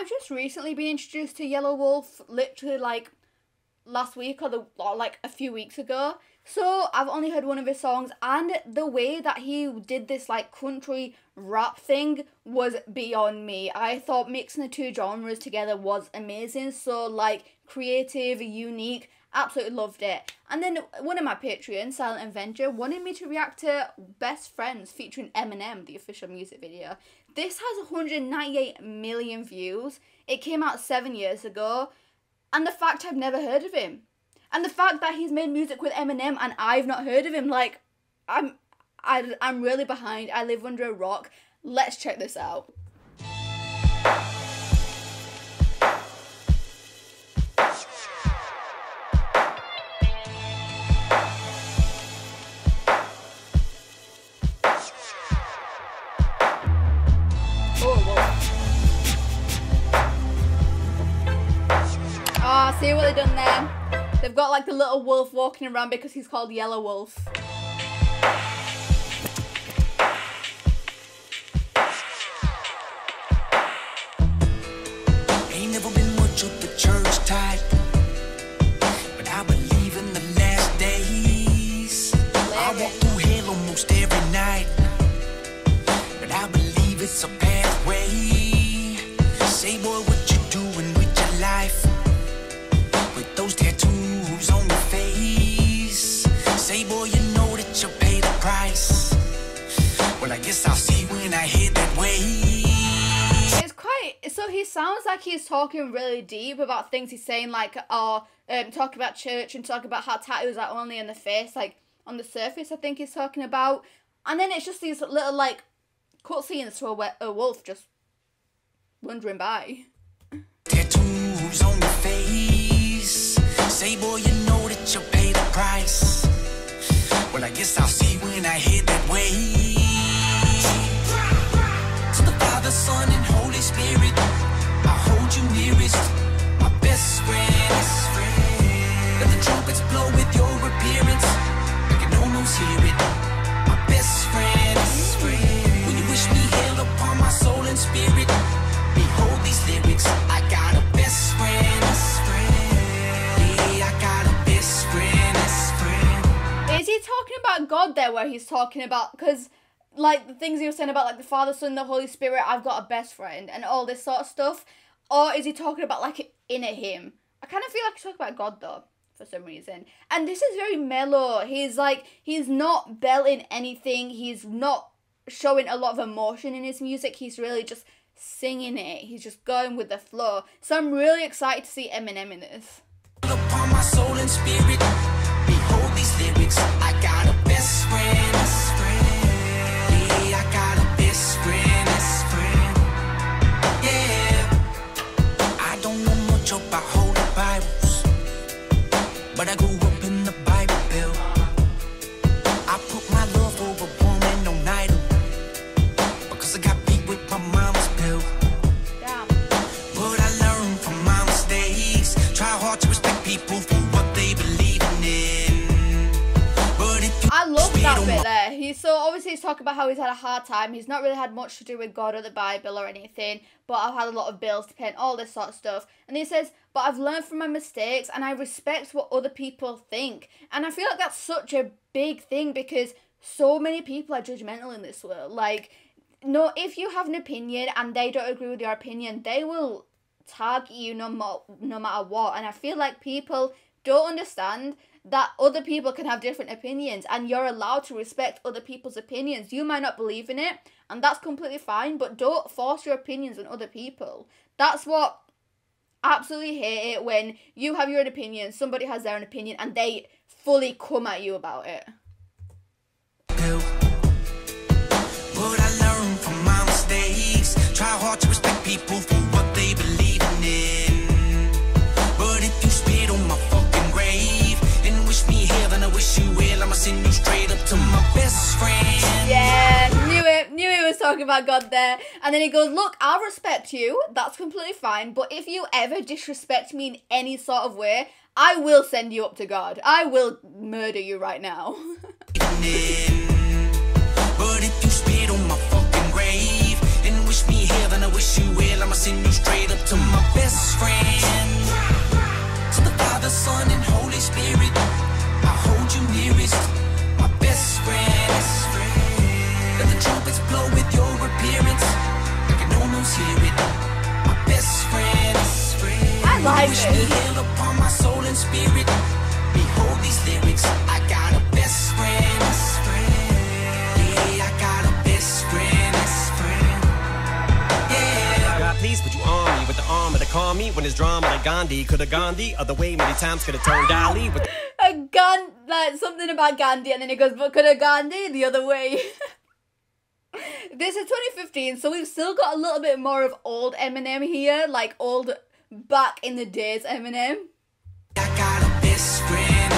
I've just recently been introduced to Yelawolf, literally like last week or like a few weeks ago. So I've only heard one of his songs, and the way that he did this like country rap thing was beyond me. I thought mixing the two genres together was amazing. So like creative, unique, absolutely loved it. And then one of my Patreons, Silent Avenger, wanted me to react to Best Friends featuring Eminem, the official music video. This has 198 million views. It came out 7 years ago. And the fact I've never heard of him. And the fact that he's made music with Eminem and I've not heard of him. Like, I'm really behind. I live under a rock. Let's check this out. Oh, see what they've done there? They've got like the little wolf walking around because he's called Yelawolf. Ain't never been much of the church type, but I believe in the last days. I walk through hell almost every night, but I believe it's a pathway. Say, boy, what you doing with your life? With those tattoos on your face. Say, boy, you know that you'll pay the price. Well, I guess I'll see when I head that way. It's quite, so he sounds like he's talking really deep about things he's saying, like, talking about church and talking about how tattoos are only in the face, like, on the surface, I think he's talking about. And then it's just these little, like, cutscenes to a wolf just wandering by. Tattoos on your face. Say, boy, you know that you'll pay the price. Well, I guess I'll see when I head that way. To the Father, Son, and Holy Spirit, I hold you nearest, my best friend. Let the trumpets blow with your appearance, like an almost hear it, my best friend. When you wish me hell upon my soul and spirit, behold these lyrics, I got a best friend. Yeah, I got a best friend. Is he talking about God there, where he's talking about, because like the things he was saying about like the Father, Son, the Holy Spirit, I've got a best friend and all this sort of stuff? Or is he talking about like inner him? I kind of feel like he's talking about God though, for some reason. And this is very mellow. He's not belting anything. He's not showing a lot of emotion in his music. He's really just singing it. He's just going with the flow. So I'm really excited to see Eminem in this. Upon my soul and spirit, behold these lyrics, I got a best friend. Yeah, I got a best friend. Yeah, I don't know much about holy Bibles, but I grew up in the Bible Belt. I put my love over woman on idol, because I got beat with my mama's pill. Yeah. But I learned from my mistakes. Try hard to respect people for what they believe in. But if you I love that bit there. He's talking about how he's had a hard time. He's not really had much to do with God or the Bible or anything, but I've had a lot of bills to pay and all this sort of stuff. And he says, but I've learned from my mistakes and I respect what other people think. And I feel like that's such a big thing, because so many people are judgmental in this world. Like, no, if you have an opinion and they don't agree with your opinion, they will target you no matter what. And I feel like people don't understand that other people can have different opinions and you're allowed to respect other people's opinions. You might not believe in it, and that's completely fine, but don't force your opinions on other people. That's what I absolutely hate, it when you have your own opinion, somebody has their own opinion, and they fully come at you about it. But I learned from my mistakes. Try hard to respect people for what they believe in. But if you spit on my fucking grave and wish me hell, then I wish you well. I'ma send you straight up to my best friend. Yeah, knew he was talking about God there. And then he goes, look, I'll respect you, that's completely fine, but if you ever disrespect me in any sort of way, I will send you up to God. I will murder you right now. But if you spit on my fucking grave and wish me hell, then I wish wish you well, I'ma send you straight up to my best friend. To the Father, Son, and Holy Spirit, I hold you nearest, my best friend. Let the trumpets blow with your appearance, I can almost hear it, my best friend. I like wish me it. heal upon my soul and spirit. Behold these lyrics, I got a best friend. Yeah, I got a best friend. Yeah. God, please would you arm me with the armor to calm me when there's drama like Gandhi could have gone the other way many times, could have turned Dali with Like something about Gandhi, and then he goes, but could have Gandhi the other way. This is 2015, so we've still got a little bit more of old Eminem here, like old back in the days Eminem. I got a best friend.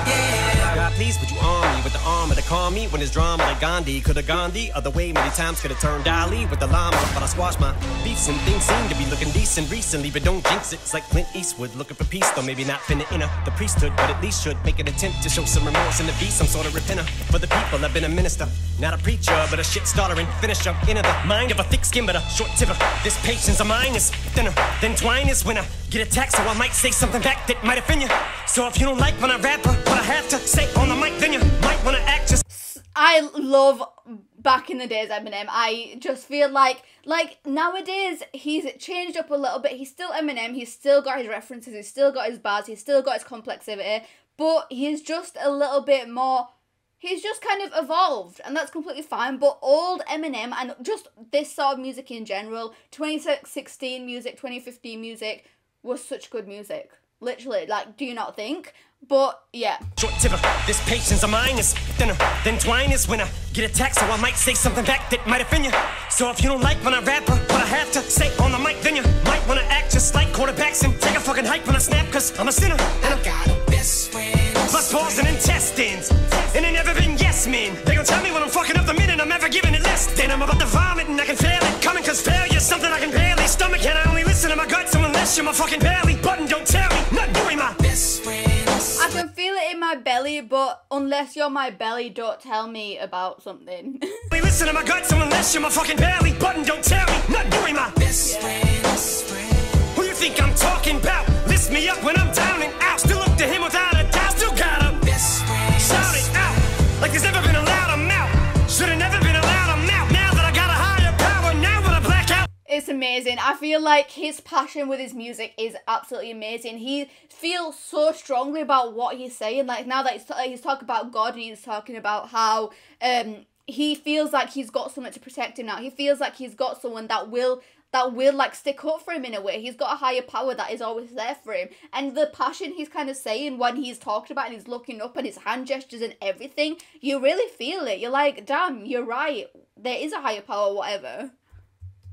Yeah. God, please would you arm me with the armor to calm me when there's drama like Gandhi could have gone the other way many times, could have turned Dali with the llama, but I squash my beefs and things seem to be looking decent recently, but don't jinx it. It's like Clint Eastwood looking for peace, though maybe not finna enter the priesthood, but at least should make an attempt to show some remorse and to be some sort of repenter for the people. I've been a minister, not a preacher, but a shit starter and finisher. Into the mind of a thick skin, but a short tipper. This patience of mine is thinner than twine is when I get attacked, so I might say something back that might offend you. So if you don't like when I rap or what I have to say on the mic, then you might wanna act just. I love back in the days Eminem. I just feel like nowadays he's changed up a little bit. He's still Eminem, he's still got his references, he's still got his bars, he's still got his complexity, but he's just a little bit more, he's just kind of evolved, and that's completely fine. But old Eminem, and just this sort of music in general, 2016 music, 2015 music, was such good music. Literally, like, do you not think? But, yeah. Short tipper, this patience of mine is thinner than twine is when I get attacked, so I might say something back that might offend you. So if you don't like when I rap or what I have to say on the mic, then you might wanna act just like quarterbacks and take a fucking hike when I snap, cause I'm a sinner. I got a best friend. Plus balls and intestines, and they never been yes men. They gon' tell me when I'm fucking up the minute I'm ever giving it less than I'm about to vomit and I can feel it coming, cause failure's something I can barely stomach, and I only listen to my gut, so unless you're my fucking belly button, don't tell me not doing my best friend. I can feel it in my belly, but unless you're my belly, don't tell me about something. listen to my gut, so unless you're my fucking belly button, don't tell me not doing my best friend. Who you think I'm talking about? Lift me up when I'm down and out. Still look to him without a doubt. Still got a best friend. Shout it out like there's never been a loud amount. Should've never been allowed a mouth. Now that I got a higher power, now when I black out. It's amazing. I feel like his passion with his music is absolutely amazing. He feels so strongly about what he's saying. Like now that he's talking about God, and he's talking about how he feels like he's got someone to protect him now. He feels like he's got someone that will like stick up for him in a way. He's got a higher power that is always there for him. And the passion he's kind of saying when he's talking about and he's looking up and his hand gestures and everything, you really feel it. You're like, damn, you're right. There is a higher power, whatever.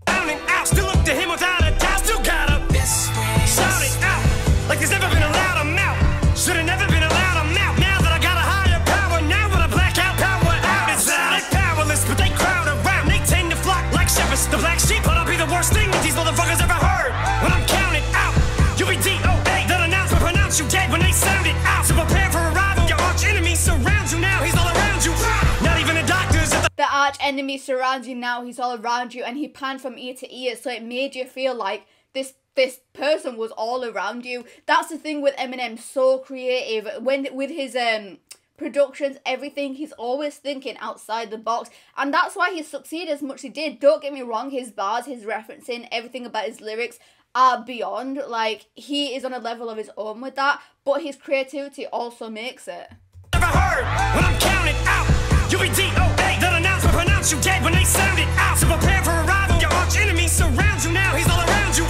Down and out, still look to him without a doubt. Still got a best friend. Shout it out like there's never been a loud amount. Should've never been a loud amount. Now that I got a higher power, now when I black out, power out. It's loud. They're powerless, but they crowd around. They tend to flock like shepherds. The black sheep, but I'll be the worst thing that these motherfuckers ever heard. When I'm counted out, you'll be DOA. That announcement pronounce you dead when they sound it out. So prepare for arrival. Your arch enemy surrounds you now. He's all around you. Not even the doctors at the arch enemy surrounds you now. He's all around you, and he panned from ear to ear, so it made you feel like this person was all around you. That's the thing with Eminem, so creative. With his productions, everything, he's always thinking outside the box, and that's why he succeeded as much as he did. Don't get me wrong, his bars, his referencing, everything about his lyrics are beyond. Like, he is on a level of his own with that, but his creativity also makes it. Never heard when I'm counted out. You'll be DOA. That announcement pronounce you dead when they sound it out. So prepare for arrival. Your arch enemy surrounds you now. He's all around you.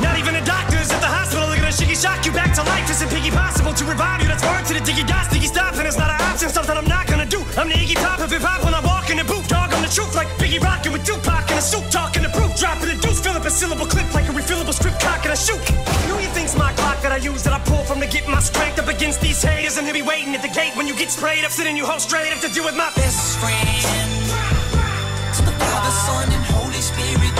Not even the doctors at the hospital are gonna shiggy shock you back to life. Isn't piggy possible to revive you? That's word to the diggy dots, diggy stop, and it's not an option. Something I'm not gonna do. I'm the Iggy Pop of hip hop when I walk in the booth. Dog, I'm the truth like Biggie rockin' with Tupac in a suit, talking the proof, dropping the deuce, fill up a syllable clip like a refillable script, cock and a shoot. Who you think's my clock that I use that I pull from to get my strength up against these haters, and he'll be waiting at the gate when you get sprayed up, sitting you hoe straight up to deal with my best friend. To the Father, Son, and Holy Spirit,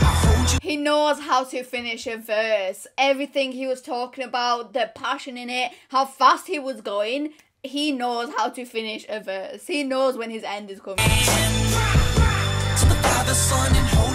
I hold you. He knows how to finish a verse. Everything he was talking about, the passion in it, how fast he was going, he knows how to finish a verse. He knows when his end is coming. To the Father, Son, and Holy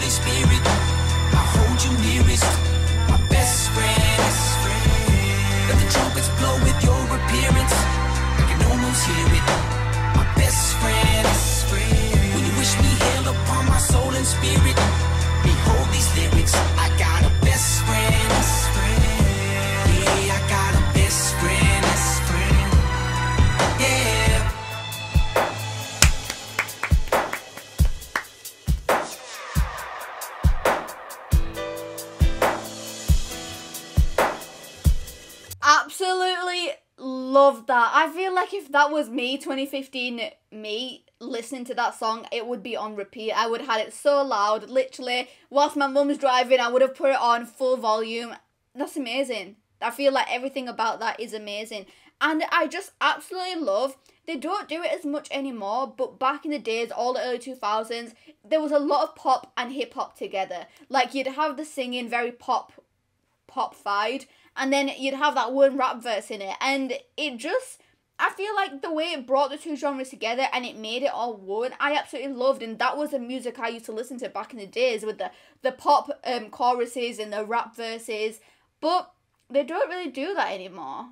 love that. I feel like if that was me, 2015 me, listening to that song, it would be on repeat. I would have had it so loud, literally, whilst my mum's driving, I would have put it on full volume. That's amazing. I feel like everything about that is amazing. And I just absolutely love, they don't do it as much anymore, but back in the days, all the early 2000s, there was a lot of pop and hip-hop together. Like, you'd have the singing very pop-fied, and then you'd have that one rap verse in it, and it just, I feel like the way it brought the two genres together and it made it all one, I absolutely loved, and that was the music I used to listen to back in the days with the pop choruses and the rap verses, but they don't really do that anymore.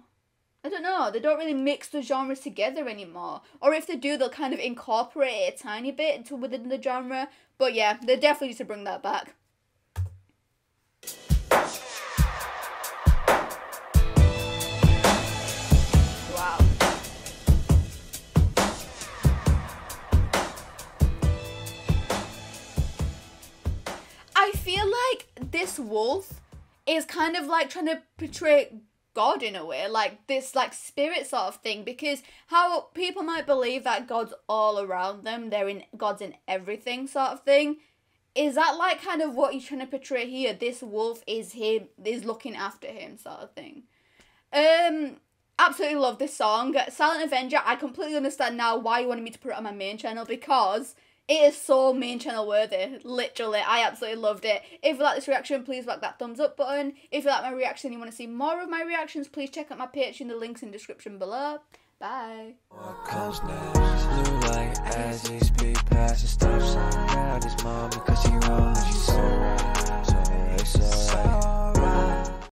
I don't know, they don't really mix the genres together anymore, or if they do, they'll kind of incorporate it a tiny bit into within the genre, but yeah, they definitely need to bring that back. I feel like this wolf is kind of like trying to portray God in a way, like this like spirit sort of thing, because how people might believe that God's all around them, God's in everything sort of thing. Is that like kind of what you're trying to portray here? This wolf is him, is looking after him sort of thing. Absolutely love this song. Silent Avenger, I completely understand now why you wanted me to put it on my main channel, because it is so main channel worthy, literally. I absolutely loved it. If you like this reaction, please whack that thumbs up button. If you like my reaction and you want to see more of my reactions, please check out my Patreon, the link's in the description below. Bye. What comes next? Blue light as he speed past and stop sign. Now his mom